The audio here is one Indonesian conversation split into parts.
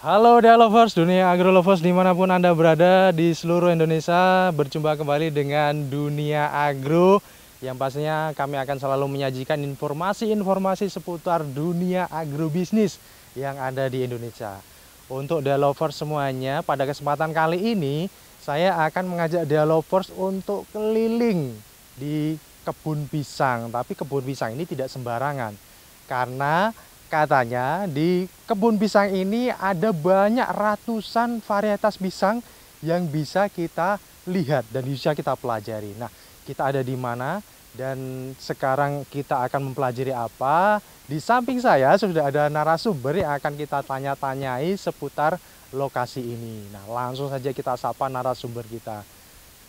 Halo Lovers, dunia agro lovers dimanapun Anda berada di seluruh Indonesia. Berjumpa kembali dengan Dunia Agro, yang pastinya kami akan selalu menyajikan informasi-informasi seputar dunia agrobisnis yang ada di Indonesia. Untuk Lovers semuanya, pada kesempatan kali ini saya akan mengajak Lovers untuk keliling di kebun pisang. Tapi kebun pisang ini tidak sembarangan, karena katanya di kebun pisang ini ada banyak ratusan varietas pisang yang bisa kita lihat dan bisa kita pelajari. Nah, kita ada di mana dan sekarang kita akan mempelajari apa? Di samping saya sudah ada narasumber yang akan kita tanya-tanyai seputar lokasi ini. Nah, langsung saja kita sapa narasumber kita.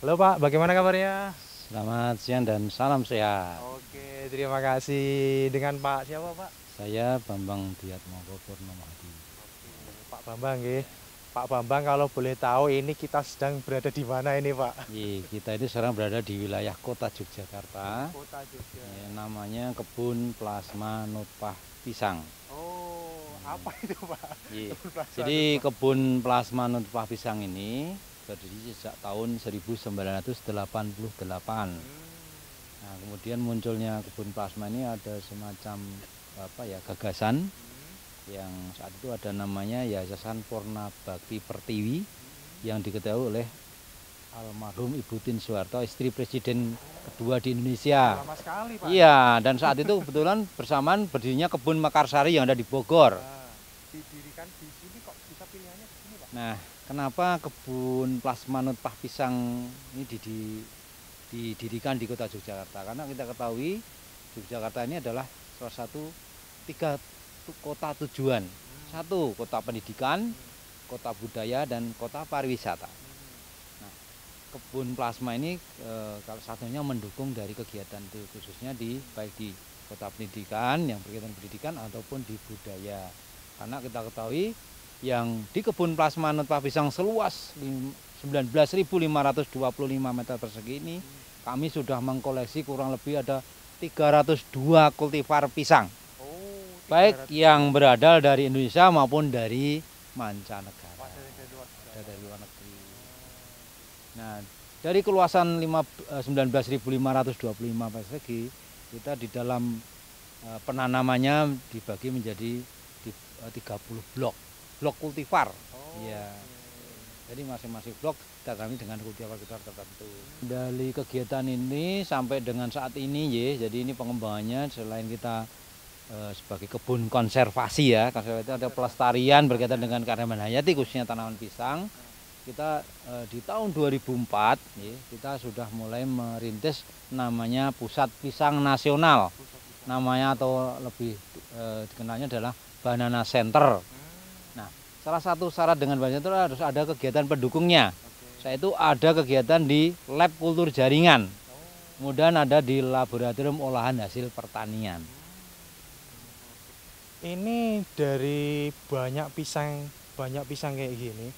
Halo Pak, bagaimana kabarnya? Selamat siang dan salam sehat. Oke, terima kasih. Dengan Pak siapa Pak? Saya Bambang Diatmoko Purnomadi. Pak Bambang, ya. Pak Bambang, kalau boleh tahu ini kita sedang berada di mana ini, Pak? Kita ini sekarang berada di wilayah Kota Yogyakarta. Kota Jogja. Namanya Kebun Plasma Nutpah Pisang. Oh, apa itu, Pak? Jadi Kebun Plasma Nutpah Pisang ini berdiri sejak tahun 1988. Nah, kemudian munculnya kebun plasma ini ada semacam gagasan yang saat itu ada namanya Yayasan Purna Bakti Pertiwi yang diketahui oleh almarhum Ibu Tien Soeharto, istri Presiden kedua di Indonesia. Lama sekali, Pak. Iya, dan saat itu kebetulan bersamaan berdirinya kebun Mekarsari yang ada di Bogor. Didirikan di sini kok bisa pilihannya di sini, Pak? Nah, kenapa kebun plasma nutpah pisang ini didirikan di Kota Yogyakarta? Karena kita ketahui Yogyakarta ini adalah salah satu 3 kota tujuan. Satu, kota pendidikan, kota budaya, dan kota pariwisata. Nah, kebun plasma ini kalau satunya mendukung dari kegiatan itu, khususnya baik di kota pendidikan, yang berkaitan pendidikan, ataupun di budaya. Karena kita ketahui yang di kebun plasma nutpah pisang seluas 19.525 meter persegi ini, kami sudah mengkoleksi kurang lebih ada 302 kultivar pisang. Baik yang berasal dari Indonesia maupun dari mancanegara. Dari luar negeri. Nah, dari keluasan 19.525 persegi, kita di dalam penanamannya dibagi menjadi 30 blok kultivar. Ya. Jadi masing-masing blok kita kami dengan kultivar tertentu. Dari kegiatan ini sampai dengan saat ini, jadi ini pengembangannya selain kita sebagai kebun konservasi, ya, konservasi ada pelestarian berkaitan dengan keanekaragaman hayati khususnya tanaman pisang. Kita di tahun 2004 kita sudah mulai merintis namanya Pusat Pisang Nasional. Namanya atau lebih dikenalnya adalah Banana Center. Nah, salah satu syarat dengan Banana Center harus ada kegiatan pendukungnya. Yaitu ada kegiatan di lab kultur jaringan. Kemudian ada di laboratorium olahan hasil pertanian. Ini dari banyak pisang kayak gini.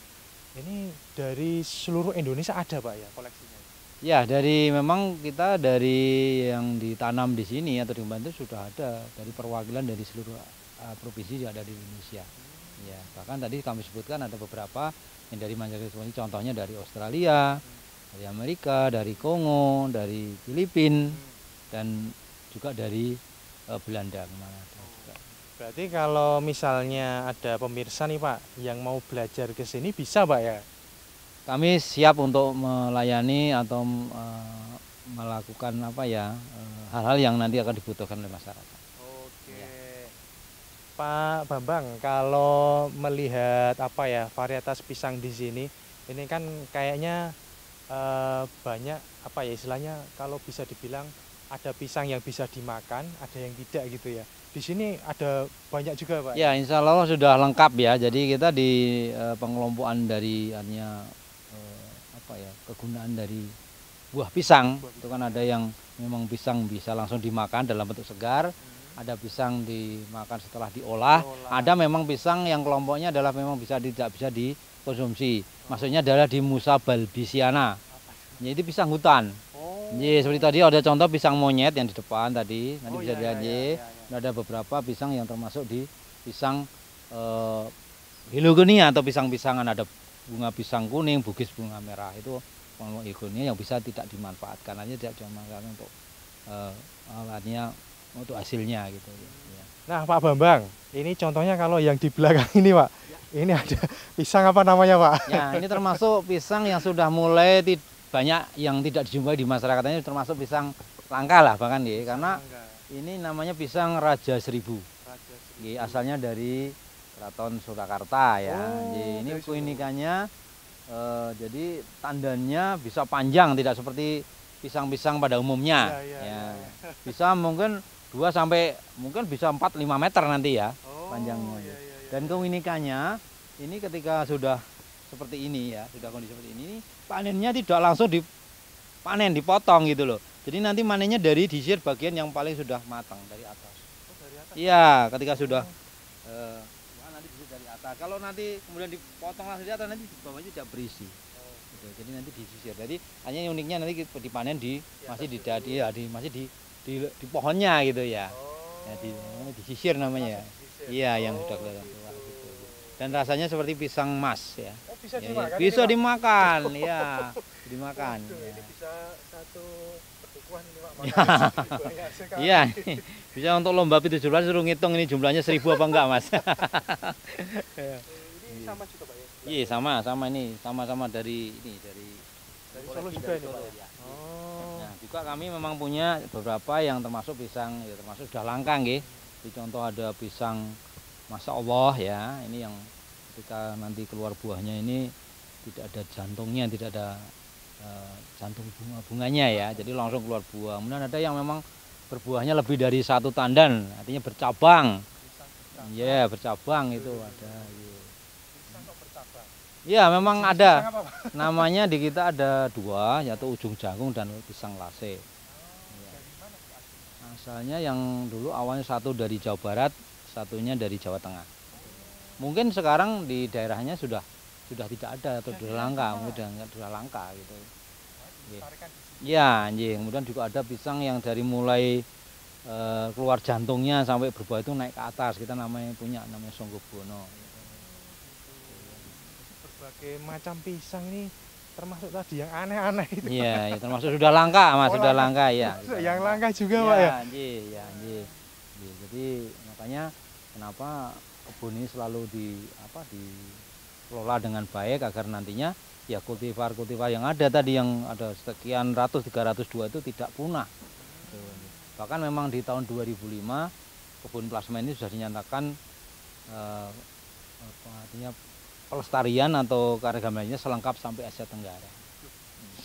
Ini dari seluruh Indonesia ada, Pak, ya, koleksinya? Ya, memang kita dari yang ditanam di sini atau di Banten sudah ada dari perwakilan dari seluruh provinsi yang ada di Indonesia. Ya, bahkan tadi kami sebutkan ada beberapa yang dari mancanegara, contohnya dari Australia, dari Amerika, dari Kongo, dari Filipina, dan juga dari Belanda kemana. Berarti kalau misalnya ada pemirsa nih, Pak, yang mau belajar ke sini bisa, Pak, ya? Kami siap untuk melayani atau melakukan hal-hal yang nanti akan dibutuhkan oleh masyarakat. Oke. Ya. Pak Bambang, kalau melihat varietas pisang di sini, ini kan kayaknya banyak istilahnya, kalau bisa dibilang ada pisang yang bisa dimakan, ada yang tidak gitu ya. Di sini ada banyak juga, Pak? Ya, insya Allah sudah lengkap ya. Jadi kita di pengelompokan dari kegunaan dari buah pisang. Itu kan ada yang memang pisang bisa langsung dimakan dalam bentuk segar. Ada pisang dimakan setelah diolah. Ada memang pisang yang kelompoknya adalah memang tidak bisa dikonsumsi. Maksudnya adalah di Musa balbisiana. Jadi pisang hutan. Seperti tadi ada contoh pisang monyet yang di depan tadi, nanti bisa dilihat. Ada beberapa pisang yang termasuk di pisang Heliconia atau pisang-pisangan, ada bunga pisang kuning, bugis bunga merah, itu heliconia yang bisa tidak dimanfaatkan, hanya tidak dimanfaatkan untuk artinya untuk hasilnya gitu ya. Nah Pak Bambang, ini contohnya kalau yang di belakang ini Pak, ini ada pisang apa namanya Pak? Ya, ini termasuk pisang yang sudah mulai banyak yang tidak dijumpai di masyarakat, ini termasuk pisang langka lah bahkan ya, karena ini namanya pisang Raja Seribu. Asalnya dari Keraton Surakarta ya. Ini keunikannya jadi tandannya bisa panjang, tidak seperti pisang-pisang pada umumnya. Bisa mungkin 2 sampai mungkin bisa 4-5 meter nanti ya panjangnya. Dan keunikannya ini ketika sudah seperti ini ya, sudah kondisi seperti ini, panennya tidak langsung dipanen, dipotong gitu loh. Jadi nanti manennya dari disisir bagian yang paling sudah matang dari atas. Iya, ketika sudah nanti disisir dari atas. Kalau nanti kemudian dipotong langsung di atas, nanti di bawahnya tidak berisi. Gitu. Jadi nanti disisir. Jadi hanya uniknya nanti dipanen masih di pohonnya gitu ya. Ya disisir namanya ya. Iya, yang sudah kelihatan tua gitu. Dan rasanya seperti pisang mas ya. Bisa ya, dimakan? Bisa dimakan, ya. Dimakan. Ini bisa satu petukuan ini Pak. Iya, bisa untuk lomba P17 suruh ngitung ini jumlahnya 1000 apa enggak Mas. Ini sama juga Pak ya? Iya, sama ini, sama-sama dari Solo juga ini Pak. Ya. Nah, juga kami memang punya beberapa yang termasuk pisang, ya termasuk sudah langka nggih. Di contoh ada pisang Masya Allah ya, ini yang ketika nanti keluar buahnya ini tidak ada jantungnya, tidak ada jantung bunganya ya, jadi langsung keluar buah. Kemudian ada yang memang berbuahnya lebih dari 1 tandan, artinya bercabang. Iya, bercabang itu ada. Iya, memang ada. Namanya di kita ada 2, yaitu ujung jagung dan pisang lase. Asalnya yang dulu awalnya 1 dari Jawa Barat, 1-nya dari Jawa Tengah. Mungkin sekarang di daerahnya sudah tidak ada atau sudah langka gitu. Ya, anjing. Kemudian juga ada pisang yang dari mulai keluar jantungnya sampai berbuah itu naik ke atas. Kita namanya Songgobono. Berbagai macam pisang ini termasuk tadi yang aneh-aneh itu. Iya, ya, termasuk sudah langka, Mas, sudah langka ya. Yang langka juga Pak ya. Iya. Jadi makanya kenapa kebun ini selalu dikelola dengan baik agar nantinya ya kultivar-kultivar yang ada tadi, yang ada sekian ratus 302 itu tidak punah. Bahkan memang di tahun 2005 kebun plasma ini sudah dinyatakan artinya pelestarian atau keanekaragamannya selengkap sampai Asia Tenggara.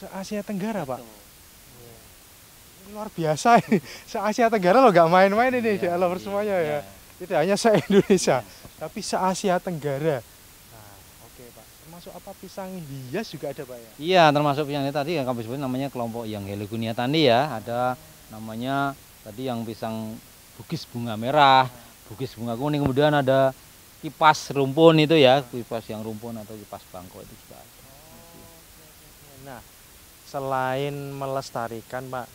Se-Asia Tenggara Pak. Luar biasa ini. Se-Asia Tenggara loh, nggak main-main ini di Alam semuanya ya. Tidak hanya se-Indonesia, tapi se-Asia Tenggara. Nah, oke Pak. Termasuk apa pisang hias juga ada Pak ya? Iya, termasuk yang tadi yang kami sebut namanya kelompok yang Heliconia tadi ya. Ada namanya tadi yang pisang bugis bunga merah, bugis bunga kuning, kemudian ada kipas rumpun itu ya, kipas yang rumpun atau kipas bangko itu juga ada. Nah, selain melestarikan Pak,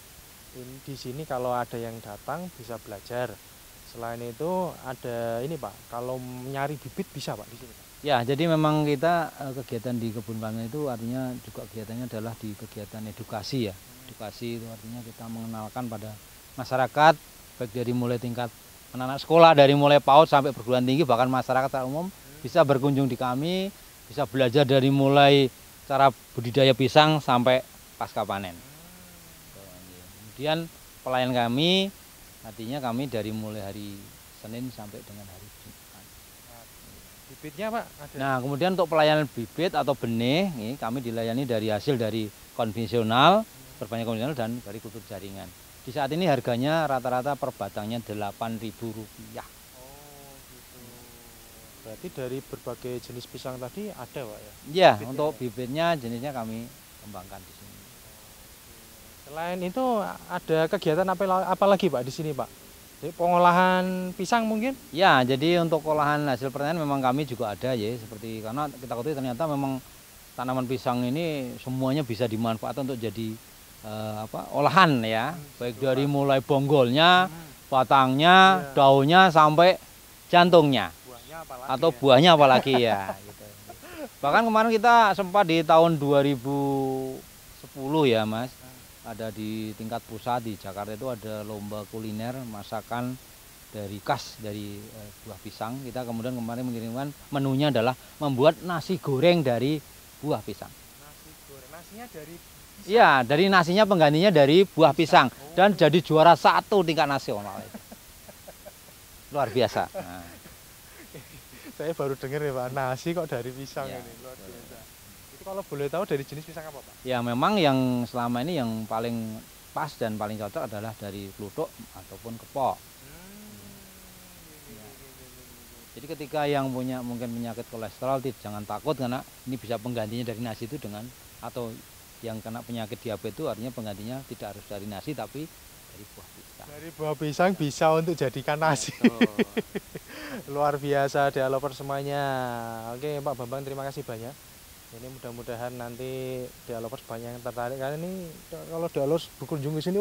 di sini kalau ada yang datang bisa belajar. Selain itu ada ini Pak, kalau nyari bibit bisa Pak di sini Pak? Ya, jadi memang kita kegiatan di kebun plasma itu artinya juga kegiatannya adalah di kegiatan edukasi ya. Edukasi itu artinya kita mengenalkan pada masyarakat, baik dari mulai tingkat anak-anak sekolah, dari mulai PAUD sampai perguruan tinggi, bahkan masyarakat secara umum bisa berkunjung di kami, bisa belajar dari mulai cara budidaya pisang sampai pasca panen. Kemudian pelayan kami, artinya kami dari mulai hari Senin sampai dengan hari Jumat. Bibitnya Pak ada? Nah, kemudian untuk pelayanan bibit atau benih, ini kami dilayani dari hasil dari konvensional, perbanyak konvensional dan dari kultur jaringan. Di saat ini harganya rata-rata per batangnya Rp8.000. Oh gitu. Berarti dari berbagai jenis pisang tadi ada Pak ya? Iya, untuk bibitnya jenisnya kami kembangkan di sini. Selain itu ada kegiatan apa lagi Pak di sini Pak? Jadi pengolahan pisang mungkin? Ya, jadi untuk olahan hasil pertanian memang kami juga ada ya, seperti karena kita ketahui ternyata memang tanaman pisang ini semuanya bisa dimanfaatkan untuk jadi olahan ya, baik dari mulai bonggolnya, batangnya, daunnya sampai jantungnya. Buahnya atau buahnya apalagi ya. Gitu. Bahkan kemarin kita sempat di tahun 2010 ya Mas, ada di tingkat pusat di Jakarta itu ada lomba kuliner masakan dari khas dari buah pisang. Kita kemudian kemarin mengirimkan menunya adalah membuat nasi goreng dari buah pisang. Nasi goreng, nasinya dari pisang. Iya, dari nasinya penggantinya dari buah pisang dan jadi juara 1 tingkat nasional. Luar biasa. Nah. Saya baru dengar ya Pak, nasi kok dari pisang Ya, ini, luar biasa. Itu kalau boleh tahu dari jenis pisang apa Pak? Ya memang yang selama ini yang paling pas dan paling cocok adalah dari kluthuk ataupun kepok. Jadi ketika yang punya mungkin penyakit kolesterol jangan takut karena ini bisa penggantinya dari nasi itu dengan atau yang kena penyakit diabetes itu artinya penggantinya tidak harus dari nasi tapi dari buah pisang. Dari buah pisang bisa untuk jadikan nasi. Luar biasa developer semuanya. Oke Pak Bambang, terima kasih banyak. Ini mudah-mudahan nanti developer banyak yang tertarik karena ini kalau developer berkunjung ke sini,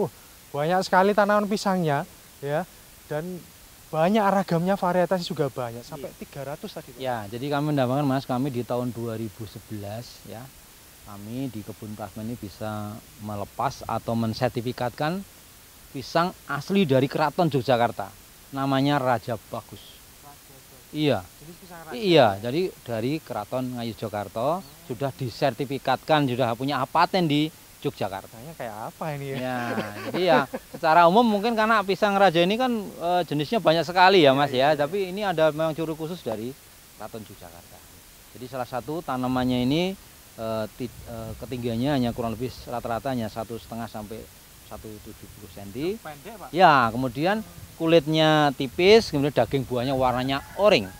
banyak sekali tanaman pisangnya ya, dan banyak ragamnya, varietas juga banyak sampai 300 tadi Pak. Ya, jadi kami mendapatkan Mas, kami di tahun 2011 ya, kami di kebun plasma ini bisa melepas atau mensertifikatkan pisang asli dari Keraton Yogyakarta, namanya Raja Bagus. Iya, iya, jadi dari Keraton Ngayogyakarta sudah disertifikatkan, sudah punya paten di Yogyakarta. Kayak apa ini ya? Ya, jadi ya secara umum mungkin karena pisang raja ini kan jenisnya banyak sekali ya Mas ya, tapi ini ada memang ciri khusus dari Keraton Yogyakarta. Jadi salah satu tanamannya ini ketinggiannya hanya kurang lebih rata-rata hanya 1,5 sampai 1,70 cm. Pendek Pak. Ya, kemudian kulitnya tipis, kemudian daging buahnya warnanya oranye. Enak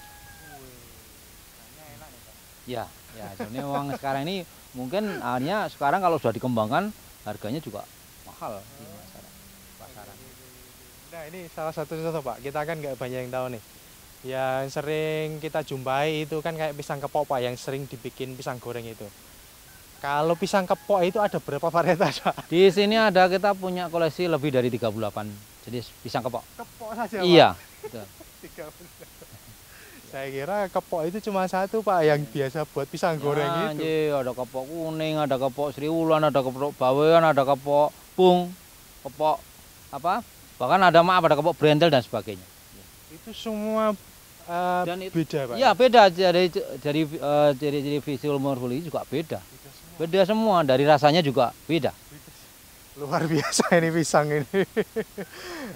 nih Pak. Ya, ya, jadi memang sekarang ini mungkin akhirnya sekarang kalau sudah dikembangkan harganya juga mahal di pasaran. Nah ini salah satu contoh Pak, kita kan nggak banyak yang tahu nih. Yang sering kita jumpai itu kan kayak pisang kepok Pak, yang sering dibikin pisang goreng itu. Kalau pisang kepok itu ada berapa varietas Pak? Di sini ada kita punya koleksi lebih dari 38 jenis pisang kepok. Kepok saja Pak? Iya. Betul. 38. Saya kira kepok itu cuma satu Pak, yang biasa buat pisang goreng itu. Iya, ada kepok kuning, ada kepok Sri Wulan, ada kepok bawean, ada kepok pung, kepok apa? Bahkan ada ada kepok brentel dan sebagainya. Itu semua Dan beda Pak? Iya beda, dari visual morfologi juga beda. Beda semua, dari rasanya juga beda. Luar biasa ini pisang ini.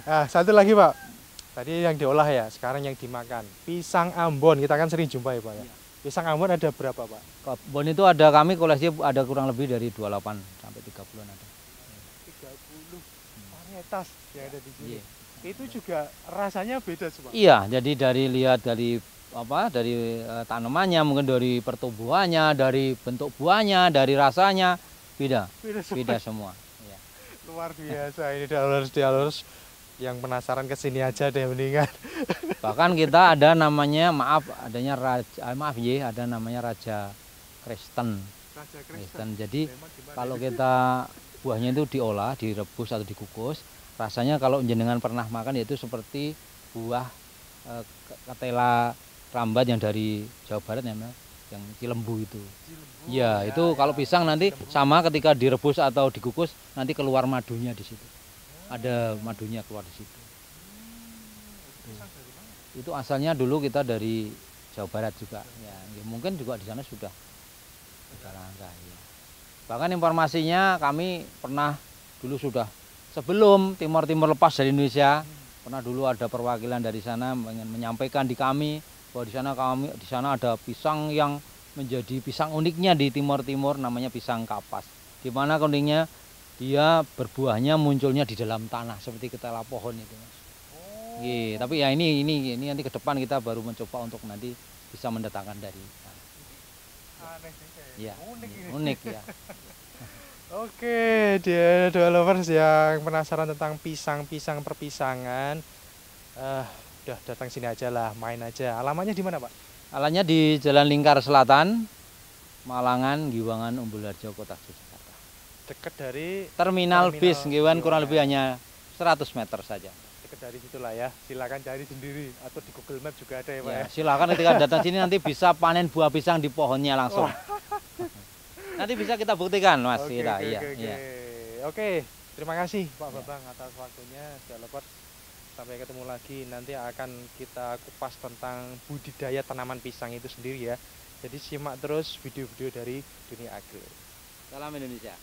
Nah, satu lagi Pak. Tadi yang diolah ya, sekarang yang dimakan. Pisang Ambon, kita kan sering jumpa ya Pak ya. Pisang Ambon ada berapa Pak? Ambon itu ada kami koleksi ada kurang lebih dari 28 sampai 30-an ada. 30 varietas yang ada di sini. Iya. Itu juga rasanya beda semua. Iya, jadi dari lihat dari apa? Dari tanamannya, mungkin dari pertumbuhannya, dari bentuk buahnya, dari rasanya beda. Beda semua. Iya. Luar biasa ini dealers yang penasaran kesini aja deh mendingan. Bahkan kita ada namanya ada namanya Raja Kristen. Raja Kristen. Jadi kalau kita buahnya itu diolah, direbus atau dikukus, rasanya kalau jenengan pernah makan yaitu seperti buah ketela rambat yang dari Jawa Barat ya, yang cilembu itu. Ya, itu kalau pisang nanti sama ketika direbus atau dikukus nanti keluar madunya di situ. Ada madunya keluar di situ. Itu asalnya dulu kita dari Jawa Barat juga. Ya, mungkin juga di sana sudah langka. Ya. Bahkan informasinya kami pernah dulu sudah sebelum Timor lepas dari Indonesia, pernah dulu ada perwakilan dari sana ingin menyampaikan di kami bahwa di sana ada pisang yang menjadi pisang uniknya di Timor namanya pisang kapas. Di mana kuningnya dia berbuahnya munculnya di dalam tanah seperti ketela pohon itu Mas. Tapi ya ini nanti ke depan kita baru mencoba untuk nanti bisa mendatangkan dari Aneh sih, ya, unik ya. Oke, dia developers yang penasaran tentang pisang perpisangan, udah datang sini aja lah, main aja. Alamatnya di mana Pak? Alamatnya di Jalan Lingkar Selatan, Malangan, Giwangan, Umbulharjo, Kota Yogyakarta. Dekat dari terminal bis, Giwan kurang lebih hanya 100 meter saja. dari situlah ya. Silakan cari sendiri atau di Google Map juga ada ya Pak Ya, ya. silakan ketika datang sini nanti bisa panen buah pisang di pohonnya langsung. Nanti bisa kita buktikan Mas. Oke, Kita, oke, iya, oke, iya. oke. Terima kasih Pak Ya. Bambang atas waktunya. Jangan lupa sampai ketemu lagi. Nanti akan kita kupas tentang budidaya tanaman pisang itu sendiri ya. Jadi simak terus video-video dari Dunia Agro. Salam Indonesia.